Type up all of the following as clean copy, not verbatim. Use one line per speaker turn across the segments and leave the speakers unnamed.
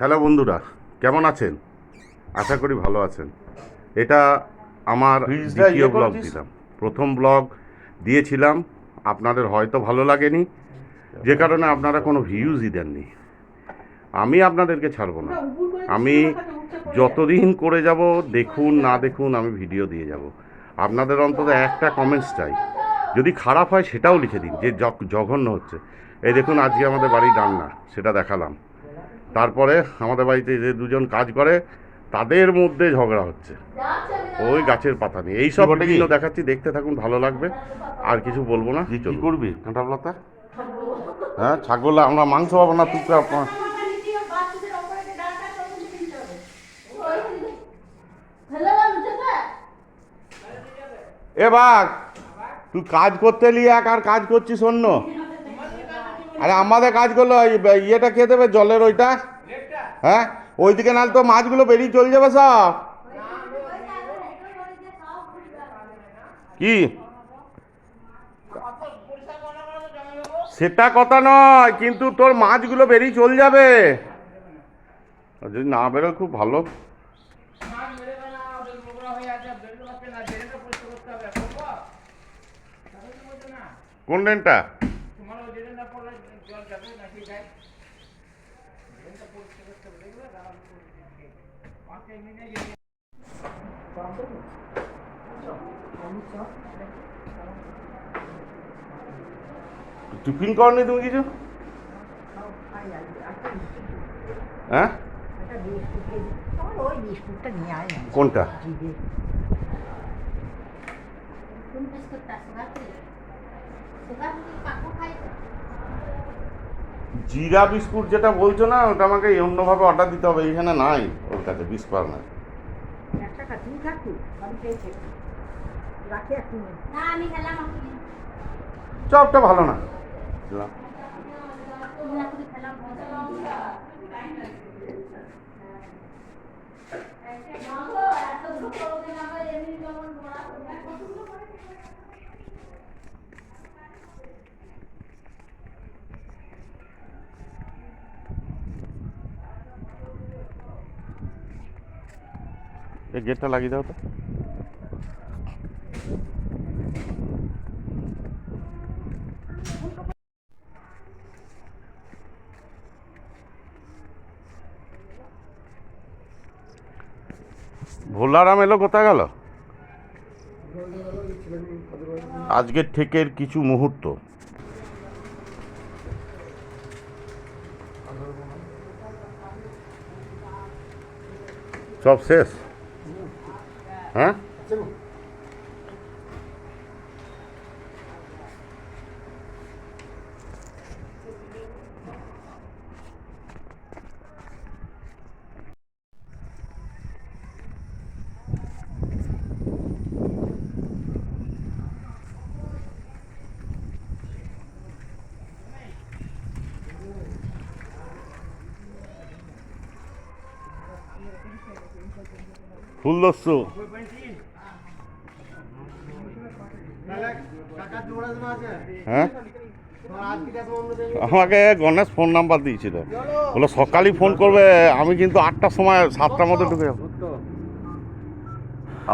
Hello বন্ধুরা, কেমন আছেন? আশা করি ভালো আছেন। এটা আমার দ্বিতীয় ব্লগ দিলাম। প্রথম ব্লগ দিয়েছিলাম, আপনাদের হয়তো ভালো লাগেনি, যে কারণে আপনারা কোনো ভিউজই দেননি। আমি আপনাদেরকে ছাড়বো না। আমি যতদিন করে যাব, দেখুন না দেখুন, আমি ভিডিও দিয়ে যাব। আপনাদের অন্তত একটা কমেন্টস চাই। যদি খারাপ হয় সেটাও লিখে দিন যে জঘন্য হচ্ছে। এই দেখুন, আজকে আমাদের বাড়ি রান্না, সেটা দেখালাম। তারপরে আমাদের বাড়িতে যে দুজন কাজ করে তাদের মধ্যে ঝগড়া হচ্ছে ওই গাছের পাতা নিয়ে। এইসব বিভিন্ন দেখাচ্ছি, দেখতে থাকুন, ভালো লাগবে। আর কিছু বলবো না। কি করবি কাঁঠালতা? হ্যাঁ, ছাগল আমরা মাংস পাবো না তুই? এ বাঘ, তুই কাজ করতে নিয়ে এক আর কাজ করছিস অন্য। আরে আমাদের কাজ করলো ইয়েটা খেয়ে দেবে, জলের ওইটা। হ্যাঁ, ওইদিকে নাহলে তো মাছগুলো বেরিয়ে চলে যাবে সব। কি সেটা কথা নয়, কিন্তু তোর মাছগুলো বেরিয়ে চলে যাবে। যদি না বেরোয় খুব ভালো। কোন ড্রেনটা? টিফিন করনি তুমি কিছু? হ্যাঁ, কোনটা? জিরা বিস্কুট যেটা বলছো না, ওটা আমাকে অন্যভাবে অর্ডার দিতে হবে। এইখানে নাই, ওর কাছে বিস্কুট নাই। চপটা ভালো না। এই গেটটা লাগিয়ে দাও তো। ভোলারাম এলো, কোথায় গেল? আজকের ঠেকের কিছু মুহূর্ত। সব শেষ? হ্যাঁ, ফুল দস্যু। হ্যাঁ, আমাকে গণেশ ফোন নাম্বার দিয়েছিল, বলে সকালই ফোন করবে। আমি কিন্তু 8টার সময় 7টার মধ্যে ঢুকে যাব।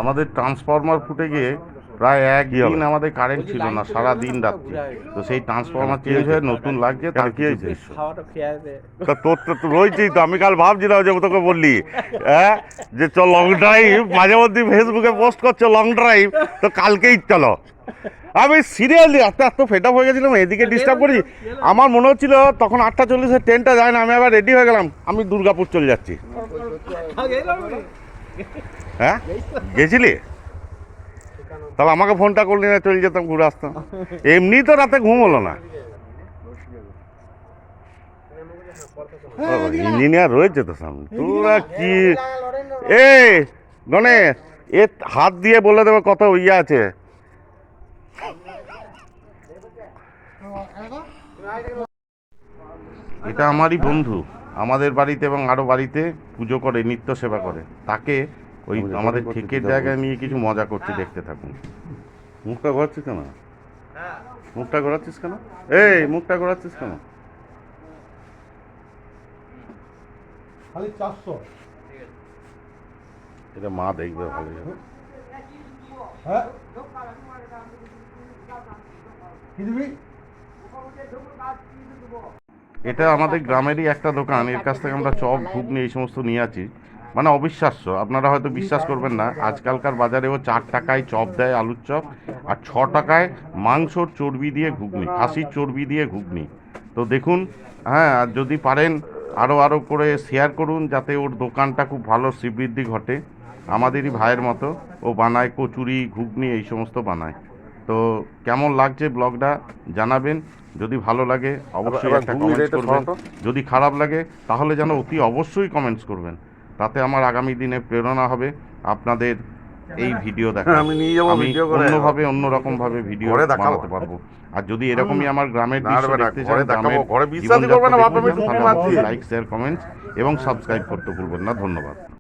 আমাদের ট্রান্সফরমার ফুটে গিয়ে প্রায় একদিন আমাদের কারেন্ট ছিল না, সারা দিন রাত্রি। তো সেই ট্রান্সফরমার চেঞ্জ হয়ে নতুন লাগছে। তার কি হয়েছে? তা তোর তো রয়েছেই তো। আমি কাল ভাবছিলাম যে তোকে বললি, হ্যাঁ, যে চল লং ড্রাইভ, মাঝে মধ্যে ফেসবুকে পোস্ট করছো লং ড্রাইভ, তো কালকেই চলো। আমি সিরিয়াসলি এত ফেড আপ হয়ে গেছিলাম, এদিকে ডিস্টার্ব করি। আমার মনে হচ্ছিল তখন 8:40 ট্রেনটা যায় না, আমি আবার রেডি হয়ে গেলাম, আমি দুর্গাপুর চলে যাচ্ছি। হ্যাঁ, গেছিলি? তাহলে আমাকে ফোনটা করলি না, চলে যেতাম, ঘুরে আসতাম। এমনি তো রাতে ঘুম হলো না। ইঞ্জিনিয়ার রয়েছে তো সামনে। তোরা কি এ গণেশ, এ হাত দিয়ে বলে দেবে কত ইয়ে আছে। এটা আমারই বন্ধু, আমাদের বাড়িতে এবং আরো বাড়িতে পুজো করে, নিত্য সেবা করে। তাকে ওই আমাদের ঠেকের জায়গায় নিয়ে কিছু মজা করতে, দেখতে থাকুন। মুখটা ঘোরাচ্ছিস কেন? মুখটা ঘোরাচ্ছিস কেন? এই মুখটা ঘোরাচ্ছিস কেন?
খালি 400।
এটা মা দেখবে ভালো।
হ্যাঁ কি দিবি?
এটা আমাদের গ্রামেরই একটা দোকান, এর কাছ থেকে আমরা চপ ঘুগনি এই সমস্ত নিয়ে আছি। মানে অবিশ্বাস্য, আপনারা হয়তো বিশ্বাস করবেন না, আজকালকার বাজারেও 4 টাকায় চপ দেয়, আলুর চপ, আর 6 টাকায় মাংসর চর্বি দিয়ে ঘুগনি, খাসির চর্বি দিয়ে ঘুগনি। তো দেখুন, হ্যাঁ, আর যদি পারেন আরও করে শেয়ার করুন, যাতে ওর দোকানটা খুব ভালো শ্রীবৃদ্ধি ঘটে। আমাদেরই ভাইয়ের মতো, ও বানায় কচুরি ঘুগনি এই সমস্ত বানায়। তো কেমন লাগছে ব্লগটা জানাবেন, যদি ভালো লাগে অবশ্যই একটা কমেন্টস করবেন, যদি খারাপ লাগে তাহলে যেন অতি অবশ্যই কমেন্টস করবেন, তাতে আমার আগামী দিনে প্রেরণা হবে আপনাদের এই ভিডিও দেখা। আমি অন্যভাবে অন্যরকমভাবে ভিডিও বানাতে পারবো। আর যদি এরকমই আমার গ্রামের দৃশ্য দেখতে চান, গ্রামের জীবনযাত্রা দেখতে চান, তাহলে লাইক শেয়ার কমেন্টস এবং সাবস্ক্রাইব করতে ভুলবেন না। ধন্যবাদ।